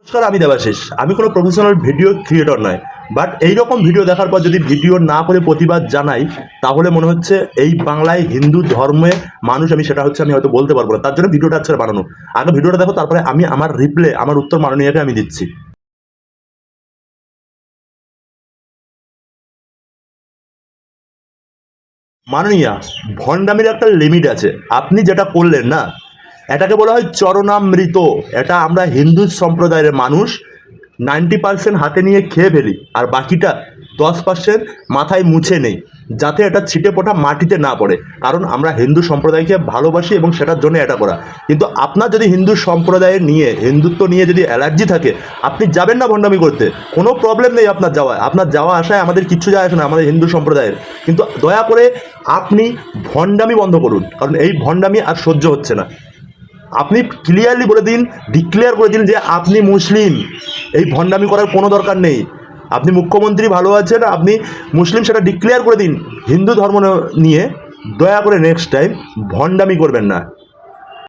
নমস্কার, আমি দেবাশিস। আমি কোনো প্রফেশনাল ভিডিও ক্রিয়েটর নয়, বাট এইরকম ভিডিও দেখার পর যদি ভিডিও না করে প্রতিবাদ জানাই, তাহলে মনে হচ্ছে এই বাংলায় হিন্দু ধর্মে মানুষ আমি হয়তো বলতে পারবো না। তার জন্য ভিডিওটা আজকে বানানো। আগে ভিডিওটা দেখো, তারপরে আমি আমার উত্তর মাননীয়কে আমি দিচ্ছি। মাননীয়া, ভণ্ডামির একটা লিমিট আছে। আপনি যেটা করলেন না, এটাকে বলা হয় চরণামৃত। এটা আমরা হিন্দু সম্প্রদায়ের মানুষ 90% হাতে নিয়ে খেয়ে ফেলি, আর বাকিটা 10% মাথায় মুছে নেই, যাতে এটা ছিটে পোটা মাটিতে না পড়ে। কারণ আমরা হিন্দু সম্প্রদায়কে ভালোবাসি এবং সেটার জন্য এটা করা। কিন্তু আপনার যদি হিন্দু সম্প্রদায়ের নিয়ে, হিন্দুত্ব নিয়ে যদি অ্যালার্জি থাকে, আপনি যাবেন না ভণ্ডামি করতে। কোনো প্রবলেম নেই আপনার যাওয়া আসায় আমাদের কিচ্ছু যায় আসে না, আমাদের হিন্দু সম্প্রদায়ের। কিন্তু দয়া করে আপনি ভণ্ডামি বন্ধ করুন, কারণ এই ভণ্ডামি আর সহ্য হচ্ছে না। আপনি ক্লিয়ারলি বলে দিন, ডিক্লেয়ার করে দিন যে আপনি মুসলিম। এই ভণ্ডামি করার কোনো দরকার নেই। আপনি মুখ্যমন্ত্রী ভালো আছেন, আপনি মুসলিম, সেটা ডিক্লেয়ার করে দিন। হিন্দু ধর্ম নিয়ে দয়া করে নেক্সট টাইম ভণ্ডামি করবেন না।